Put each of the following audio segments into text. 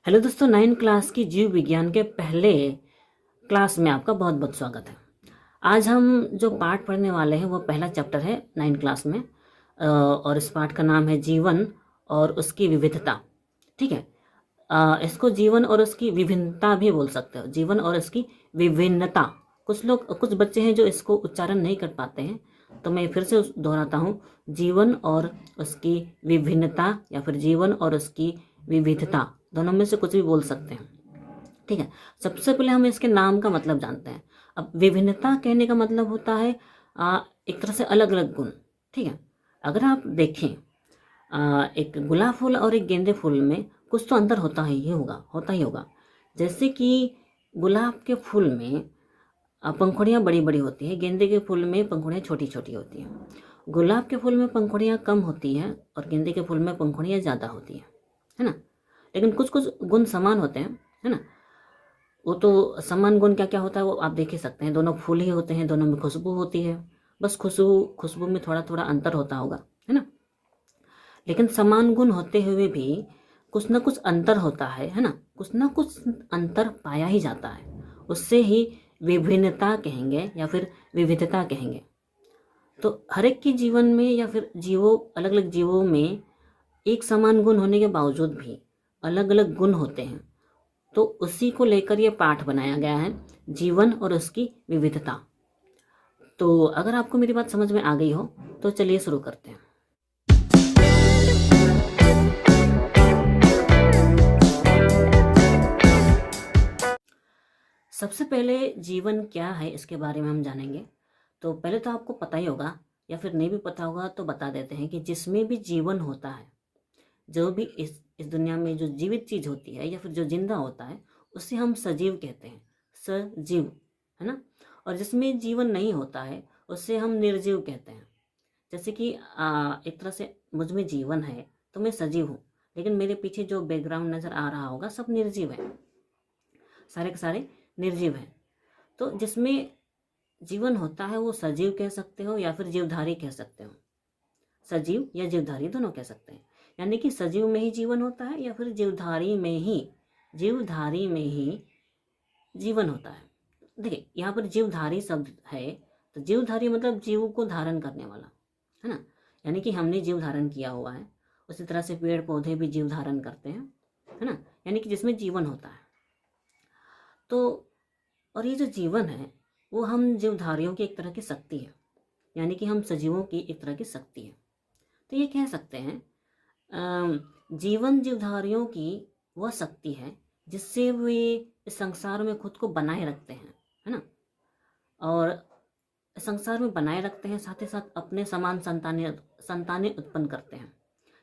Hello दोस्तों, 9 class की जीव विज्ञान के पहले क्लास में आपका बहुत बहुत स्वागत है। आज हम जो पाठ पढ़ने वाले हैं वो पहला चैप्टर है 9 क्लास में। और इस पाठ का नाम है जीवन और उसकी विविधता। ठीक है। इसको जीवन और उसकी विभिन्नता भी बोल सकते हो, जीवन और इसकी विभिन्नता। कुछ बच्चे हैं जो इसको उच्चारण नहीं कर पाते हैं, तो मैं फिर से दोहराता हूँ, जीवन और उसकी विभिन्नता या फिर जीवन और उसकी विविधता, दोनों में से कुछ भी बोल सकते हैं। ठीक है। सबसे पहले हम इसके नाम का मतलब जानते हैं। अब विभिन्नता कहने का मतलब होता है एक तरह से अलग अलग गुण। ठीक है। अगर आप देखें, एक गुलाब फूल और एक गेंदे फूल में कुछ तो अंतर होता ही होगा। जैसे कि गुलाब के फूल में पंखुड़ियाँ बड़ी बड़ी होती है, गेंदे के फूल में पंखुड़ियाँ छोटी छोटी होती हैं। गुलाब के फूल में पंखुड़ियाँ कम होती हैं और गेंदे के फूल में पंखुड़ियाँ ज़्यादा होती हैं, है ना। लेकिन कुछ कुछ गुण समान होते हैं, है ना। वो तो समान गुण क्या क्या होता है वो आप देख ही सकते हैं। दोनों फूल ही होते हैं, दोनों में खुशबू होती है, बस खुशबू में थोड़ा थोड़ा अंतर होता होगा, है ना। लेकिन समान गुण होते हुए भी कुछ ना कुछ अंतर होता है ना। कुछ ना कुछ अंतर पाया ही जाता है, उससे ही विभिन्नता कहेंगे या फिर विविधता कहेंगे। तो हर एक के जीवन में या फिर अलग अलग जीवों में एक समान गुण होने के बावजूद भी अलग अलग गुण होते हैं। तो उसी को लेकर यह पाठ बनाया गया है, जीवन और उसकी विविधता। तो अगर आपको मेरी बात समझ में आ गई हो तो चलिए शुरू करते हैं। सबसे पहले जीवन क्या है इसके बारे में हम जानेंगे। तो पहले तो आपको पता ही होगा, या फिर नहीं भी पता होगा तो बता देते हैं कि जिसमें भी जीवन होता है, जो भी इस दुनिया में जो जीवित चीज होती है या फिर जो जिंदा होता है, उसे हम सजीव कहते हैं, सजीव, है ना। और जिसमें जीवन नहीं होता है उसे हम निर्जीव कहते हैं। जैसे कि एक तरह से मुझ में जीवन है तो मैं सजीव हूँ, लेकिन मेरे पीछे जो बैकग्राउंड नजर आ रहा होगा सब निर्जीव है, सारे के सारे निर्जीव हैं। तो जिसमें जीवन होता है वो सजीव कह सकते हो या फिर जीवधारी कह सकते हो। सजीव या जीवधारी दोनों कह सकते हैं। यानी कि सजीव में ही जीवन होता है या फिर जीवधारी में ही जीवन होता है। देखिए यहाँ पर जीवधारी शब्द है, तो जीवधारी मतलब जीव को धारण करने वाला, है ना। यानी कि हमने जीव धारण किया हुआ है, उसी तरह से पेड़ पौधे भी जीव धारण करते हैं, है ना। यानी कि जिसमें जीवन होता है। तो और ये जो जीवन है वो हम जीवधारियों की एक तरह की शक्ति है, यानी कि हम सजीवों की एक तरह की शक्ति है। तो ये कह सकते हैं जीवन जीवधारियों की वह शक्ति है जिससे वे इस संसार में खुद को बनाए रखते हैं, है ना। और संसार में बनाए रखते हैं, साथ ही साथ अपने समान संतानें उत्पन्न करते हैं,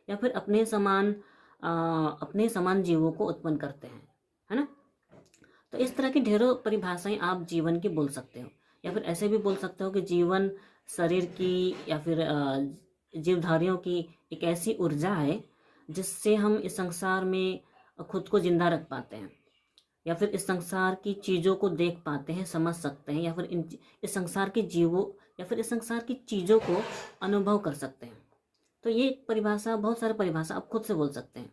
या फिर अपने समान जीवों को उत्पन्न करते हैं, है ना। तो इस तरह की ढेरों परिभाषाएं आप जीवन की बोल सकते हो, या फिर ऐसे भी बोल सकते हो कि जीवन शरीर की या फिर जीवधारियों की एक ऐसी ऊर्जा है जिससे हम इस संसार में खुद को जिंदा रख पाते हैं, या फिर इस संसार की चीज़ों को देख पाते हैं, समझ सकते हैं, या फिर इस संसार के जीवों या फिर इस संसार की चीज़ों को अनुभव कर सकते हैं। तो ये परिभाषा, बहुत सारी परिभाषा आप खुद से बोल सकते हैं।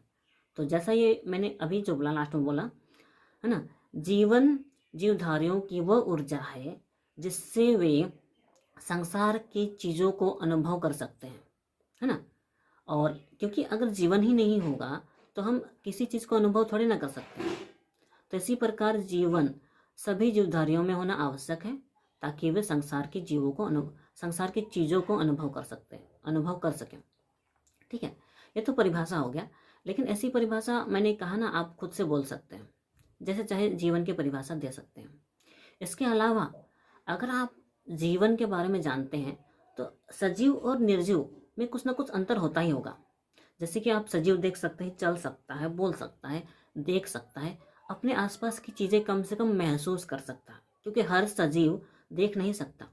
तो जैसा ये मैंने अभी जो बोला, लास्ट में बोला, है ना, जीवन जीवधारियों की वह ऊर्जा है जिससे वे संसार की चीज़ों को अनुभव कर सकते हैं, है ना। और क्योंकि अगर जीवन ही नहीं होगा तो हम किसी चीज़ को अनुभव थोड़ी ना कर सकते हैं। तो इसी प्रकार जीवन सभी जीवधारियों में होना आवश्यक है ताकि वे संसार की चीज़ों को अनुभव कर सकें। ठीक है। ये तो परिभाषा हो गया, लेकिन ऐसी परिभाषा मैंने कहा ना, आप खुद से बोल सकते हैं, जैसे चाहे जीवन की परिभाषा दे सकते हैं। इसके अलावा अगर आप जीवन के बारे में जानते हैं तो सजीव और निर्जीव में कुछ ना कुछ अंतर होता ही होगा। जैसे कि आप सजीव देख सकते हैं, चल सकता है, बोल सकता है, देख सकता है, अपने आसपास की चीज़ें कम से कम महसूस कर सकता है, क्योंकि हर सजीव देख नहीं सकता।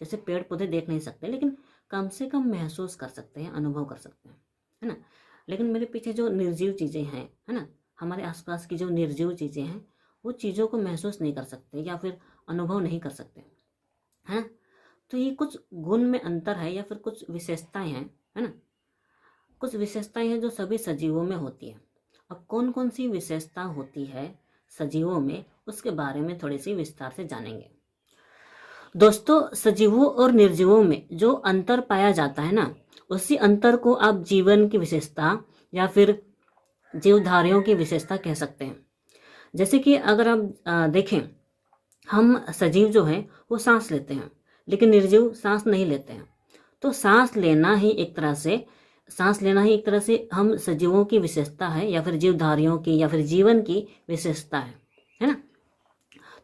जैसे पेड़ पौधे देख नहीं सकते, लेकिन कम से कम महसूस कर सकते हैं, अनुभव कर सकते हैं, है ना। लेकिन मेरे पीछे जो निर्जीव चीज़ें हैं, है ना, हमारे आसपास की जो निर्जीव चीज़ें हैं वो चीज़ों को महसूस नहीं कर सकते या फिर अनुभव नहीं कर सकते, है ना। तो ये कुछ गुण में अंतर है या फिर कुछ विशेषताएं हैं, है ना। कुछ विशेषताएं हैं जो सभी सजीवों में होती है अब कौन कौन सी विशेषता होती है सजीवों में, उसके बारे में थोड़ी सी विस्तार से जानेंगे। दोस्तों, सजीवों और निर्जीवों में जो अंतर पाया जाता है ना, उसी अंतर को आप जीवन की विशेषता या फिर जीवधारियों की विशेषता कह सकते हैं। जैसे कि अगर आप देखें, हम सजीव जो हैं वो सांस लेते हैं, लेकिन निर्जीव सांस नहीं लेते हैं। तो सांस लेना ही एक तरह से हम सजीवों की विशेषता है, या फिर जीवधारियों की, या फिर जीवन की विशेषता है ना।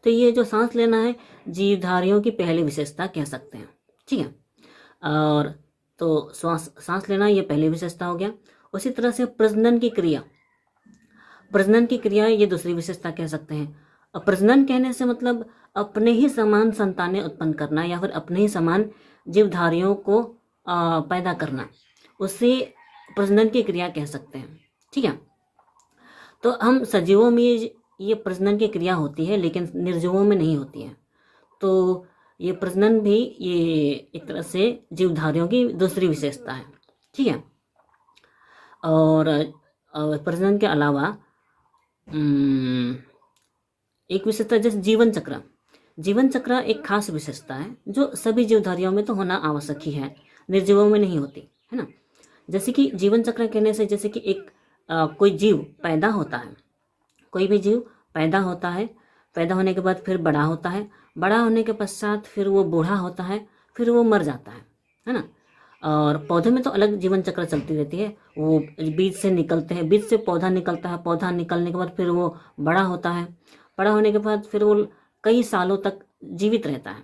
तो ये जो सांस लेना है, जीवधारियों की पहली विशेषता कह सकते हैं, ठीक है। और तो सांस लेना ये पहली विशेषता हो गया। उसी तरह से प्रजनन की क्रिया ये दूसरी विशेषता कह सकते हैं। अब प्रजनन कहने से मतलब अपने ही समान संतानें उत्पन्न करना, या फिर अपने ही समान जीवधारियों को पैदा करना, उसे प्रजनन की क्रिया कह सकते हैं, ठीक है। तो हम सजीवों में ये प्रजनन की क्रिया होती है, लेकिन निर्जीवों में नहीं होती है। तो ये प्रजनन भी ये एक तरह से जीवधारियों की दूसरी विशेषता है, ठीक है। और प्रजनन के अलावा एक विशेषता जैसे जीवन चक्र एक खास विशेषता है जो सभी जीवधारियों में तो होना आवश्यक ही है, निर्जीवों में नहीं होती, है ना। जैसे कि जीवन चक्र कहने से, जैसे कि एक कोई जीव पैदा होता है, कोई भी जीव पैदा होता है, पैदा होने के बाद फिर बड़ा होता है, बड़ा होने के पश्चात फिर वो बूढ़ा होता है, फिर वो मर जाता है ना। और पौधे में तो अलग जीवन चक्र चलती रहती है, वो बीज से निकलते हैं, बीज से पौधा निकलता है, पौधा निकलने के बाद फिर वो बड़ा होता है, बड़ा होने के बाद फिर वो कई सालों तक जीवित रहता है।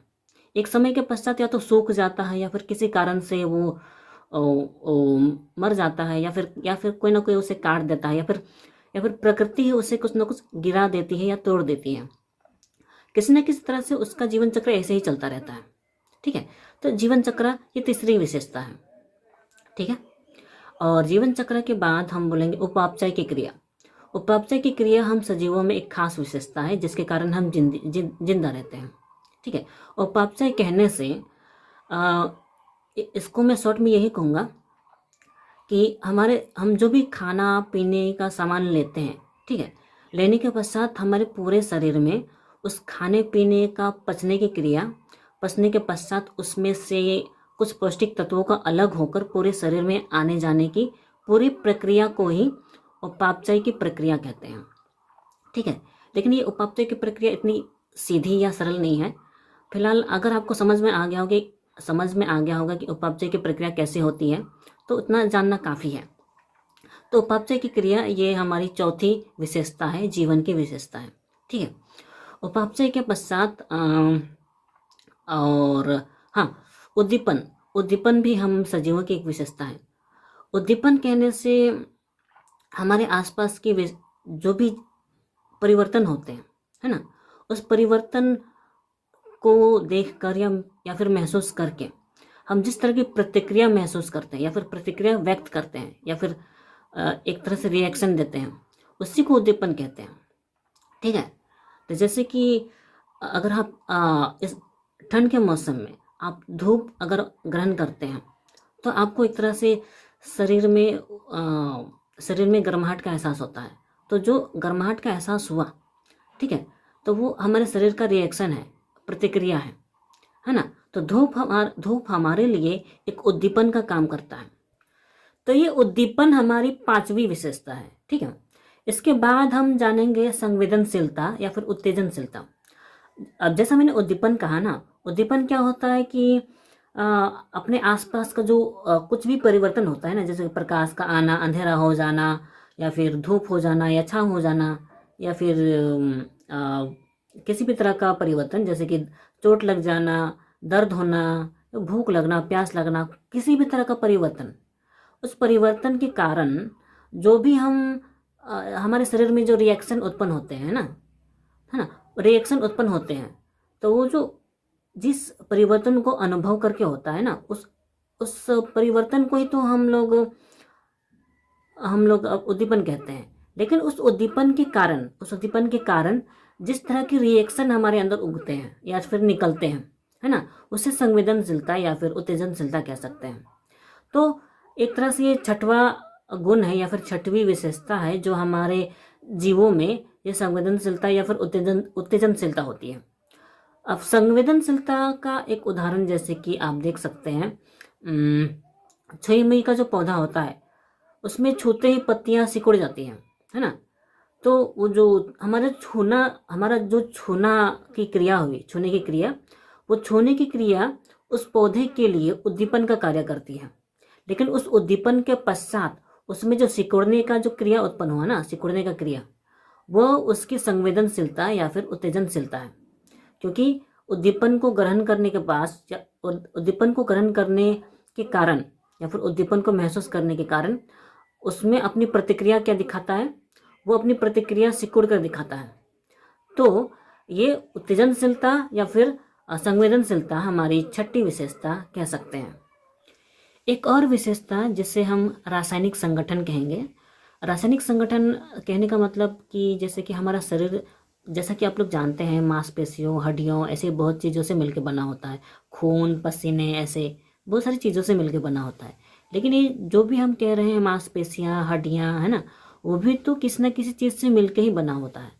एक समय के पश्चात या तो सूख जाता है, या फिर किसी कारण से वो मर जाता है, या फिर कोई ना कोई उसे काट देता है, या फिर प्रकृति ही उसे कुछ ना कुछ गिरा देती है या तोड़ देती है। किसी न किसी तरह से उसका जीवन चक्र ऐसे ही चलता रहता है, ठीक है। तो जीवन चक्र ये तीसरी विशेषता है, ठीक है। और जीवन चक्र के बाद हम बोलेंगे उपापचय की क्रिया। उपापचय की क्रिया हम सजीवों में एक खास विशेषता है, जिसके कारण हम जिंदा रहते हैं, ठीक है। उपापचय कहने से इसको मैं शॉर्ट में यही कहूँगा कि हम जो भी खाना पीने का सामान लेते हैं, ठीक है, लेने के पश्चात हमारे पूरे शरीर में उस खाने पीने का पचने के पश्चात उसमें से कुछ पौष्टिक तत्वों का अलग होकर पूरे शरीर में आने जाने की पूरी प्रक्रिया को ही उपापचय की प्रक्रिया कहते हैं, ठीक है। लेकिन ये उपापचय की प्रक्रिया इतनी सीधी या सरल नहीं है। फिलहाल अगर आपको समझ में आ गया होगा कि उपापचय की प्रक्रिया कैसे होती है, तो उतना जानना काफ़ी है। तो उपापचय की क्रिया ये हमारी चौथी विशेषता है, जीवन की विशेषता है, ठीक है। उपापचय के पश्चात और हाँ, उद्दीपन भी हम सजीवों की एक विशेषता है। उद्दीपन कहने से हमारे आसपास की जो भी परिवर्तन होते हैं, है ना, उस परिवर्तन को देखकर या फिर महसूस करके हम जिस तरह की प्रतिक्रिया महसूस करते हैं, या फिर प्रतिक्रिया व्यक्त करते हैं, या फिर एक तरह से रिएक्शन देते हैं, उसी को उद्दीपन कहते हैं, ठीक है। तो जैसे कि अगर आप इस ठंड के मौसम में आप धूप अगर ग्रहण करते हैं, तो आपको एक तरह से शरीर में गर्माहट का एहसास होता है। तो जो गर्माहट का एहसास हुआ, ठीक है, तो वो हमारे शरीर का रिएक्शन है, प्रतिक्रिया है ना। तो धूप हमारे लिए एक उद्दीपन का काम करता है। तो ये उद्दीपन हमारी पांचवी विशेषता है, ठीक है। इसके बाद हम जानेंगे संवेदनशीलता या फिर उत्तेजनशीलता। अब जैसा मैंने उद्दीपन कहा ना, उद्दीपन क्या होता है कि अपने आसपास का जो कुछ भी परिवर्तन होता है ना, जैसे प्रकाश का आना, अंधेरा हो जाना, या फिर धूप हो जाना या छाँव हो जाना, या फिर किसी भी तरह का परिवर्तन, जैसे कि चोट लग जाना, दर्द होना, भूख लगना, प्यास लगना, किसी भी तरह का परिवर्तन, उस परिवर्तन के कारण जो भी हमारे शरीर में जो रिएक्शन उत्पन्न होते हैं ना, है ना, रिएक्शन उत्पन्न होते हैं, तो वो जो जिस परिवर्तन को अनुभव करके होता है ना, उस परिवर्तन को ही तो हम लोग उद्दीपन कहते हैं। लेकिन उस उद्दीपन के कारण जिस तरह की रिएक्शन हमारे अंदर उगते हैं या फिर निकलते हैं, है ना, उसे संवेदनशीलता या फिर उत्तेजनशीलता कह सकते हैं। तो एक तरह से ये छठवां गुण है या फिर छठवीं विशेषता है जो हमारे जीवों में ये संवेदनशीलता या फिर उत्तेजनशीलता होती है। अब संवेदनशीलता का एक उदाहरण जैसे कि आप देख सकते हैं, छुई मुई का जो पौधा होता है उसमें छूते ही पत्तियां सिकुड़ जाती हैं, है ना। तो वो जो हमारा जो छूना की क्रिया हुई, छूने की क्रिया, वो छूने की क्रिया उस पौधे के लिए उद्दीपन का कार्य करती है। लेकिन उस उद्दीपन के पश्चात उसमें जो सिकुड़ने का जो क्रिया उत्पन्न हुआ ना, सिकुड़ने का क्रिया, वो उसकी संवेदनशीलता या फिर उत्तेजनशीलता है। क्योंकि उद्दीपन को ग्रहण करने के बाद या उद्दीपन को ग्रहण करने के कारण या फिर उद्दीपन को महसूस करने के कारण उसमें अपनी प्रतिक्रिया क्या दिखाता है, वो अपनी प्रतिक्रिया सिकुड़ कर दिखाता है। तो ये उत्तेजनशीलता या फिर संवेदनशीलता हमारी छठी विशेषता कह सकते हैं। एक और विशेषता जिसे हम रासायनिक संगठन कहेंगे। रासायनिक संगठन कहने का मतलब कि जैसे कि हमारा शरीर, जैसा कि आप लोग जानते हैं, मांसपेशियों, हड्डियों, ऐसे बहुत चीज़ों से मिलकर बना होता है। खून, पसीने, ऐसे बहुत सारी चीज़ों से मिलकर बना होता है। लेकिन ये जो भी हम कह रहे हैं, मांसपेशियाँ, हड्डियाँ, है ना, वो भी तो किसी न किसी चीज़ से मिलकर ही बना होता है।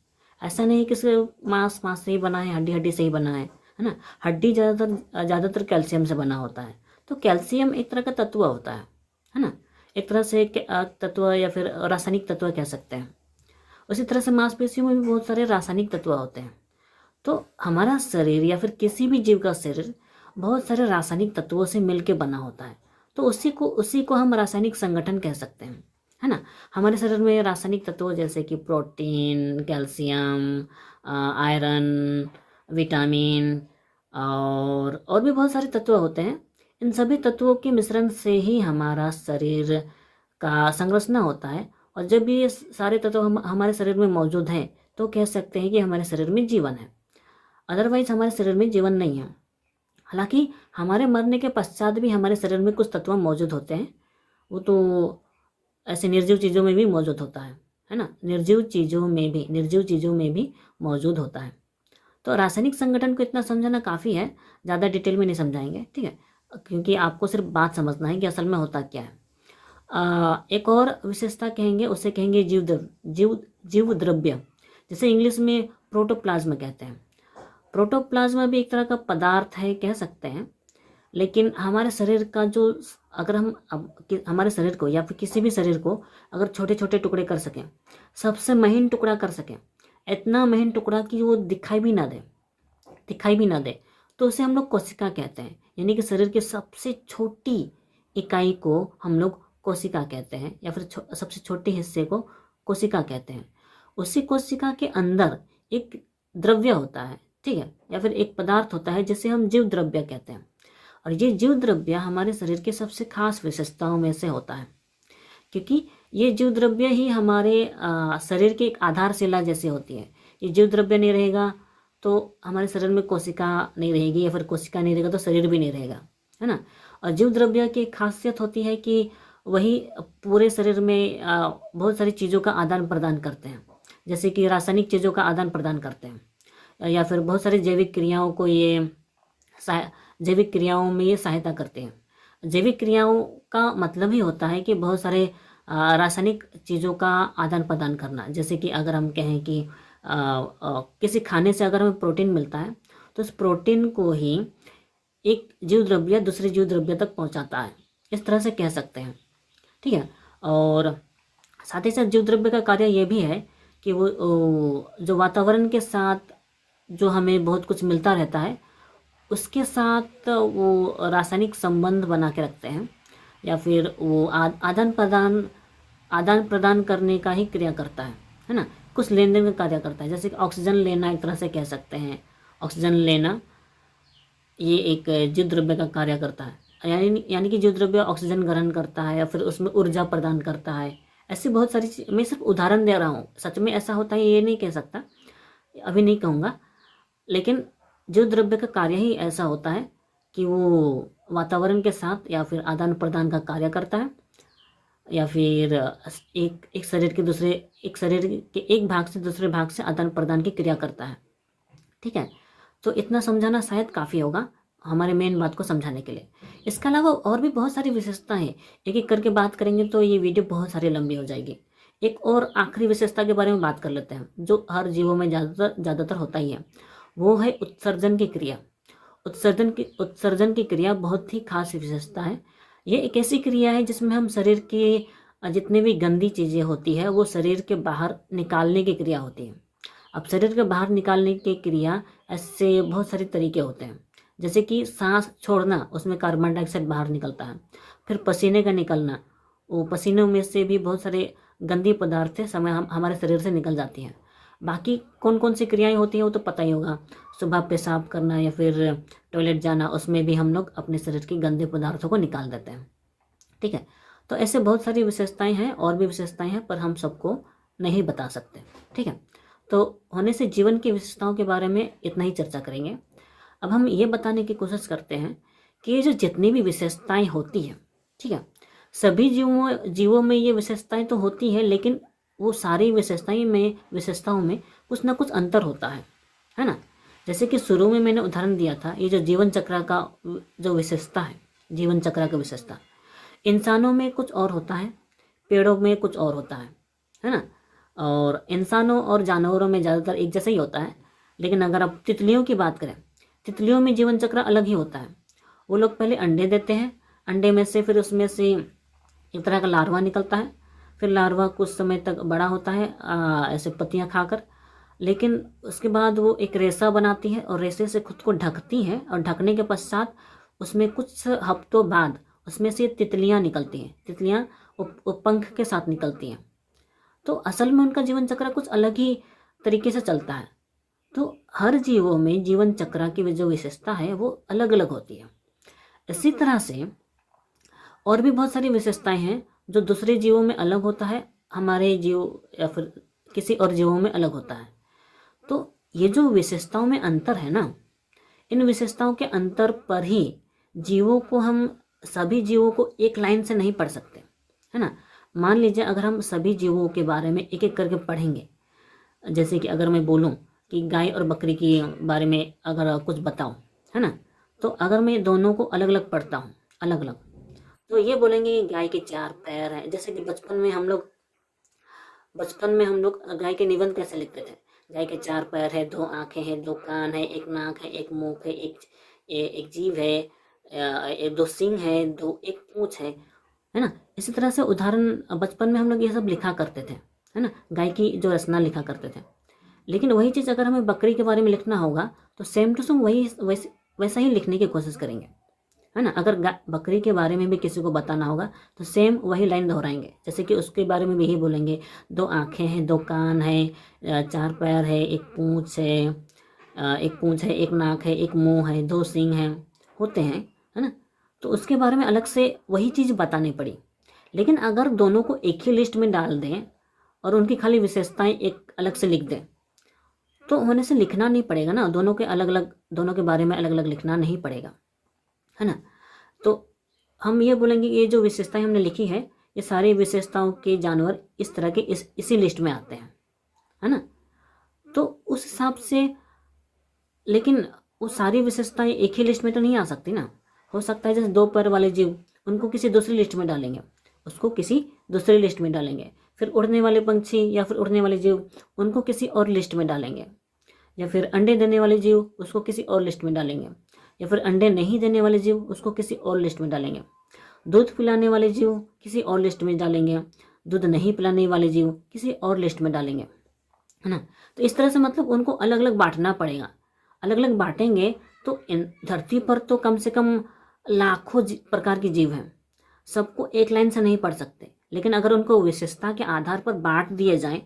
ऐसा नहीं कि सिर्फ मांस से ही बना है, हड्डी हड्डी से ही बना है ना। हड्डी ज़्यादातर कैल्शियम से बना होता है। तो कैल्शियम एक तरह का तत्व होता है ना, एक तरह से तत्व या फिर रासायनिक तत्व कह सकते हैं। उसी तरह से मांसपेशियों में भी बहुत सारे रासायनिक तत्व होते हैं। तो हमारा शरीर या फिर किसी भी जीव का शरीर बहुत सारे रासायनिक तत्वों से मिलकर बना होता है। तो उसी को हम रासायनिक संगठन कह सकते हैं, है ना। हमारे शरीर में रासायनिक तत्व जैसे कि प्रोटीन, कैल्शियम, आयरन, विटामिन और भी बहुत सारे तत्व होते हैं। इन सभी तत्वों के मिश्रण से ही हमारा शरीर का संरचना होता है। और जब ये सारे तत्व हमारे शरीर में मौजूद हैं तो कह सकते हैं कि हमारे शरीर में जीवन है। अदरवाइज हमारे शरीर में जीवन नहीं है। हालांकि हमारे मरने के पश्चात भी हमारे शरीर में कुछ तत्व मौजूद होते हैं, वो तो ऐसे निर्जीव चीज़ों में भी मौजूद होता है ना। निर्जीव चीज़ों में भी मौजूद होता है। तो रासायनिक संगठन को इतना समझाना काफ़ी है, ज़्यादा डिटेल में नहीं समझाएंगे, ठीक है, क्योंकि आपको सिर्फ बात समझना है कि असल में होता क्या है। एक और विशेषता कहेंगे, उसे कहेंगे जीव द्रव्य, जिसे इंग्लिश में प्रोटोप्लाज्मा कहते हैं। प्रोटोप्लाज्मा भी एक तरह का पदार्थ है कह सकते हैं। लेकिन हमारे शरीर का जो, अगर हम हमारे शरीर को या फिर किसी भी शरीर को अगर छोटे छोटे टुकड़े कर सकें, सबसे महीन टुकड़ा कर सकें, इतना महीन टुकड़ा कि वो दिखाई भी ना दे, तो उसे हम लोग कोशिका कहते हैं। यानी कि शरीर की सबसे छोटी इकाई को हम लोग कोशिका कहते हैं, या फिर सबसे छोटे हिस्से को कोशिका कहते हैं। उसी कोशिका के अंदर एक द्रव्य होता है, ठीक है, या फिर एक पदार्थ होता है जिसे हम जीव द्रव्य कहते हैं। और ये जीव द्रव्य हमारे शरीर के सबसे खास विशेषताओं में से होता है, क्योंकि ये जीव द्रव्य ही हमारे शरीर की एक आधारशिला जैसी होती है। ये जीव द्रव्य नहीं रहेगा तो हमारे शरीर में कोशिका नहीं रहेगी, या फिर कोशिका नहीं रहेगा तो शरीर भी नहीं रहेगा, है ना। और जीव द्रव्य की खासियत होती है कि वही पूरे शरीर में बहुत सारी चीज़ों का आदान प्रदान करते हैं, जैसे कि रासायनिक चीज़ों का आदान प्रदान करते हैं, या फिर बहुत सारी जैविक क्रियाओं में ये सहायता करते हैं। जैविक क्रियाओं का मतलब ही होता है कि बहुत सारे रासायनिक चीज़ों का आदान प्रदान करना। जैसे कि अगर हम कहें कि किसी खाने से अगर हमें प्रोटीन मिलता है तो उस प्रोटीन को ही एक जीव द्रव्य दूसरे जीव द्रव्य तक पहुंचाता है, इस तरह से कह सकते हैं, ठीक है। और साथ ही साथ जीव द्रव्य का कार्य ये भी है कि वो जो वातावरण के साथ जो हमें बहुत कुछ मिलता रहता है उसके साथ वो रासायनिक संबंध बना के रखते हैं, या फिर वो आदान प्रदान करने का ही क्रिया करता है ना। कुछ लेन देन का कार्य करता है, जैसे कि ऑक्सीजन लेना एक तरह से कह सकते हैं। ऑक्सीजन लेना ये एक जीव द्रव्य का कार्य करता है, यानी कि जीव द्रव्य ऑक्सीजन ग्रहण करता है या फिर उसमें ऊर्जा प्रदान करता है। ऐसी बहुत सारी मैं सिर्फ उदाहरण दे रहा हूँ, सच में ऐसा होता है ये नहीं कह सकता, अभी नहीं कहूँगा। लेकिन जीव द्रव्य का कार्य ही ऐसा होता है कि वो वातावरण के साथ या फिर आदान प्रदान का कार्य करता है, या फिर एक शरीर के एक भाग से दूसरे भाग से आदान प्रदान की क्रिया करता है, ठीक है। तो इतना समझाना शायद काफ़ी होगा। हमारे मेन बात को समझाने के लिए। इसके अलावा और भी बहुत सारी विशेषताएं हैं, एक एक करके बात करेंगे तो ये वीडियो बहुत सारी लंबी हो जाएगी। एक और आखिरी विशेषता के बारे में बात कर लेते हैं, जो हर जीवों में ज़्यादातर होता ही है, वो है उत्सर्जन की क्रिया। उत्सर्जन की क्रिया बहुत ही खास विशेषता है। ये एक ऐसी क्रिया है जिसमें हम शरीर की जितनी भी गंदी चीज़ें होती है वो शरीर के बाहर निकालने की क्रिया होती है। अब शरीर के बाहर निकालने की क्रिया ऐसे बहुत सारे तरीके होते हैं, जैसे कि सांस छोड़ना, उसमें कार्बन डाइऑक्साइड बाहर निकलता है। फिर पसीने का निकलना, वो पसीनों में से भी बहुत सारे गंदी पदार्थें हमारे शरीर से निकल जाती हैं। बाकी कौन कौन सी क्रियाएं होती हैं वो तो पता ही होगा, सुबह पेशाब करना या फिर टॉयलेट जाना, उसमें भी हम लोग अपने शरीर के गंदे पदार्थों को निकाल देते हैं। ठीक है, तो ऐसे बहुत सारी विशेषताएं हैं, और भी विशेषताएं हैं, पर हम सबको नहीं बता सकते। ठीक है, तो होने से जीवन की विशेषताओं के बारे में इतना ही चर्चा करेंगे। अब हम ये बताने की कोशिश करते हैं कि ये जो जितनी भी विशेषताएं होती हैं, ठीक है, सभी जीवों में ये विशेषताएं तो होती है, लेकिन वो सारी विशेषताओं में कुछ ना कुछ अंतर होता है ना। जैसे कि शुरू में मैंने उदाहरण दिया था, ये जो जीवन चक्र का जो विशेषता है, जीवन चक्र का विशेषता इंसानों में कुछ और होता है, पेड़ों में कुछ और होता है ना। और इंसानों और जानवरों में ज़्यादातर एक जैसा ही होता है, लेकिन अगर आप तितलियों की बात करें, तितलियों में जीवन चक्र अलग ही होता है। वो लोग पहले अंडे देते हैं, अंडे में से फिर उसमें से एक तरह का लार्वा निकलता है, फिर लार्वा कुछ समय तक बड़ा होता है ऐसे पत्तियां खाकर, लेकिन उसके बाद वो एक रेशा बनाती है और रेशे से खुद को ढकती है, और ढकने के पश्चात उसमें कुछ हफ्तों बाद उसमें से तितलियां निकलती हैं। तितलियां वो पंख के साथ निकलती हैं। तो असल में उनका जीवन चक्र कुछ अलग ही तरीके से चलता है। तो हर जीवों में जीवन चक्र की जो विशेषता है वो अलग अलग होती है। इसी तरह से और भी बहुत सारी विशेषताएं हैं जो दूसरे जीवों में अलग होता है, हमारे जीव या फिर किसी और जीवों में अलग होता है। तो ये जो विशेषताओं में अंतर है ना, इन विशेषताओं के अंतर पर ही जीवों को हम सभी जीवों को एक लाइन से नहीं पढ़ सकते, है ना। मान लीजिए अगर हम सभी जीवों के बारे में एक एक करके पढ़ेंगे, जैसे कि अगर मैं बोलूं कि गाय और बकरी के बारे में अगर कुछ बताऊं, है ना, तो अगर मैं दोनों को अलग अलग पढ़ता हूं, अलग अलग, तो ये बोलेंगे गाय के 4 पैर हैं। जैसे कि बचपन में हम लोग गाय के निबंध कैसे लिखते थे, गाय के 4 पैर है, 2 आंखें हैं, 2 कान है, 1 नाक है, 1 मुंह है, एक जीभ है, 2 सींग है, एक पूंछ है ना। इसी तरह से उदाहरण बचपन में हम लोग ये सब लिखा करते थे, है ना, गाय की जो रचना लिखा करते थे। लेकिन वही चीज़ अगर हमें बकरी के बारे में लिखना होगा तो सेम टू सेम वैसा ही लिखने की कोशिश करेंगे, है ना। अगर बकरी के बारे में भी किसी को बताना होगा तो सेम वही लाइन दोहराएंगे, जैसे कि उसके बारे में भी यही बोलेंगे, 2 आंखें हैं, 2 कान है, 4 पैर है, एक पूंछ है, एक नाक है, एक मुंह है, 2 सींग हैं, होते हैं, है ना। तो उसके बारे में अलग से वही चीज़ बतानी पड़ी। लेकिन अगर दोनों को एक ही लिस्ट में डाल दें और उनकी खाली विशेषताएं एक अलग से लिख दें, तो होने से लिखना नहीं पड़ेगा ना, दोनों के बारे में अलग अलग लिखना नहीं पड़ेगा, है ना। तो हम ये बोलेंगे ये जो विशेषताएं हमने लिखी है, ये सारी विशेषताओं के जानवर इस तरह के इसी लिस्ट में आते हैं, है ना। तो उस हिसाब से, लेकिन वो सारी विशेषताएं एक ही लिस्ट में तो नहीं आ सकती ना। हो सकता है जैसे 2 पैर वाले जीव, उनको किसी दूसरी लिस्ट में डालेंगे, उसको किसी दूसरी लिस्ट में डालेंगे। फिर उड़ने वाले पंछी या फिर उड़ने वाले जीव, उनको किसी और लिस्ट में डालेंगे। या फिर अंडे देने वाले जीव, उसको किसी और लिस्ट में डालेंगे। या फिर अंडे नहीं देने वाले जीव, उसको किसी और लिस्ट में डालेंगे। दूध पिलाने वाले जीव किसी और लिस्ट में डालेंगे, दूध नहीं पिलाने वाले जीव किसी और लिस्ट में डालेंगे, है ना। तो इस तरह से मतलब उनको अलग अलग बांटना पड़ेगा। अलग अलग बांटेंगे तो धरती पर तो कम से कम लाखों प्रकार के जीव हैं, सबको एक लाइन से नहीं पढ़ सकते। लेकिन अगर उनको विशेषता के आधार पर बांट दिए जाएं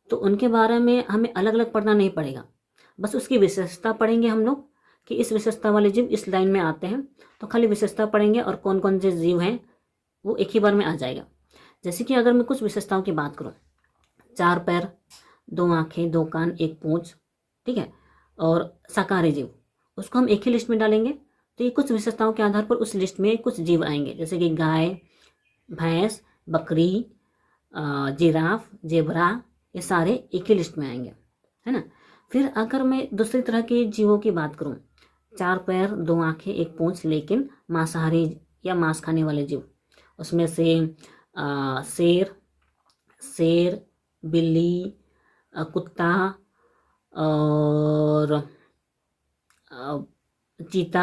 तो उनके बारे में हमें अलग अलग पढ़ना नहीं पड़ेगा, बस उसकी विशेषता पढ़ेंगे हम लोग कि इस विशेषता वाले जीव इस लाइन में आते हैं, तो खाली विशेषता पढ़ेंगे और कौन कौन से जीव हैं वो एक ही बार में आ जाएगा। जैसे कि अगर मैं कुछ विशेषताओं की बात करूँ, 4 पैर, 2 आंखें, 2 कान, 1 पूंछ, ठीक है, और शाकाहारी जीव, उसको हम एक ही लिस्ट में डालेंगे तो ये कुछ विशेषताओं के आधार पर उस लिस्ट में कुछ जीव आएंगे, जैसे कि गाय, भैंस, बकरी, जिराफ, जेबरा, ये सारे एक ही लिस्ट में आएंगे, है ना। फिर अगर मैं दूसरी तरह के जीवों की बात करूं, 4 पैर 2 आंखें 1 पूंछ लेकिन मांसाहारी या मांस खाने वाले जीव। उसमें से शेर, बिल्ली, कुत्ता और चीता,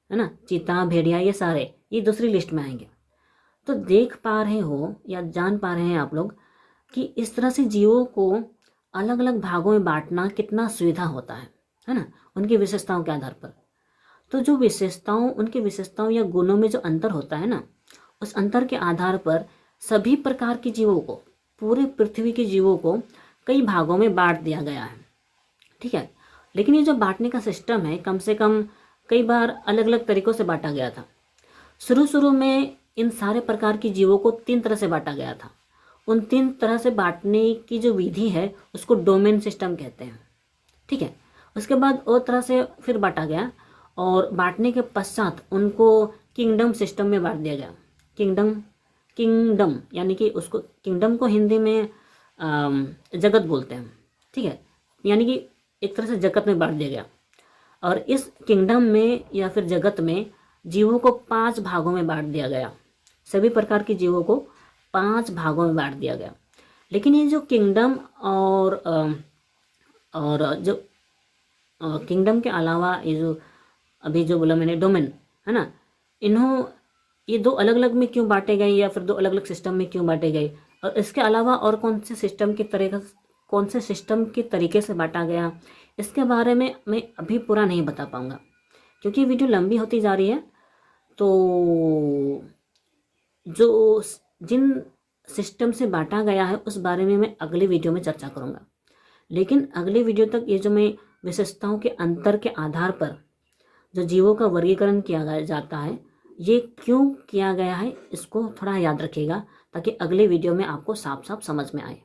है ना, चीता, भेड़िया, ये दूसरी लिस्ट में आएंगे। तो देख पा रहे हो या जान पा रहे हैं आप लोग कि इस तरह से जीवों को अलग अलग भागों में बांटना कितना सुविधा होता है ना, उनकी विशेषताओं के आधार पर। तो जो उनकी विशेषताओं या गुणों में जो अंतर होता है ना, उस अंतर के आधार पर सभी प्रकार के जीवों को, पूरे पृथ्वी के जीवों को कई भागों में बांट दिया गया है, ठीक है। लेकिन ये जो बांटने का सिस्टम है, कम से कम कई बार अलग अलग तरीकों से बांटा गया था। शुरू में इन सारे प्रकार के जीवों को 3 तरह से बांटा गया था। उन 3 तरह से बांटने की जो विधि है उसको डोमेन सिस्टम कहते हैं, ठीक है। उसके बाद और तरह से फिर बांटा गया और बांटने के पश्चात उनको किंगडम सिस्टम में बांट दिया गया। किंगडम यानी कि उसको, किंगडम को हिंदी में जगत बोलते हैं, ठीक है, यानी कि एक तरह से जगत में बांट दिया गया। और इस किंगडम में या फिर जगत में जीवों को 5 भागों में बांट दिया गया। सभी प्रकार के जीवों को 5 भागों में बांट दिया गया। लेकिन ये जो किंगडम और जो किंगडम के अलावा ये जो अभी जो बोला मैंने डोमेन, है ना, ये 2 अलग अलग में क्यों बांटे गए या फिर 2 अलग अलग सिस्टम में क्यों बांटे गए, और इसके अलावा और कौन से सिस्टम के तरीके से बांटा गया, इसके बारे में मैं अभी पूरा नहीं बता पाऊँगा क्योंकि वीडियो लंबी होती जा रही है। तो जो जिन सिस्टम से बांटा गया है उस बारे में मैं अगले वीडियो में चर्चा करूँगा। लेकिन अगले वीडियो तक ये जो मैं विशेषताओं के अंतर के आधार पर जो जीवों का वर्गीकरण किया जाता है, ये क्यों किया गया है, इसको थोड़ा याद रखिएगा ताकि अगले वीडियो में आपको साफ साफ समझ में आए।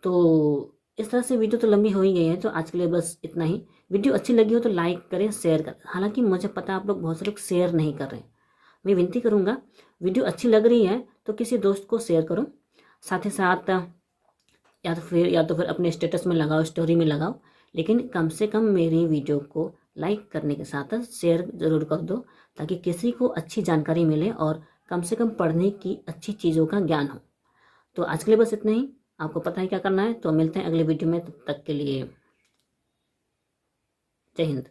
तो इस तरह से वीडियो तो लंबी हो ही गई है, तो आज के लिए बस इतना ही। वीडियो अच्छी लगी हो तो लाइक करें, शेयर करें। हालांकि मुझे पता है आप लोग बहुत से लोग शेयर नहीं कर रहे हैं, मैं विनती करूँगा वीडियो अच्छी लग रही है तो किसी दोस्त को शेयर करो, साथ ही साथ या तो फिर अपने स्टेटस में लगाओ, स्टोरी में लगाओ, लेकिन कम से कम मेरी वीडियो को लाइक करने के साथ शेयर ज़रूर कर दो ताकि किसी को अच्छी जानकारी मिले और कम से कम पढ़ने की अच्छी चीज़ों का ज्ञान हो। तो आज के लिए बस इतना ही। आपको पता है क्या करना है, तो मिलते हैं अगले वीडियो में। तब तक के लिए जय हिंद।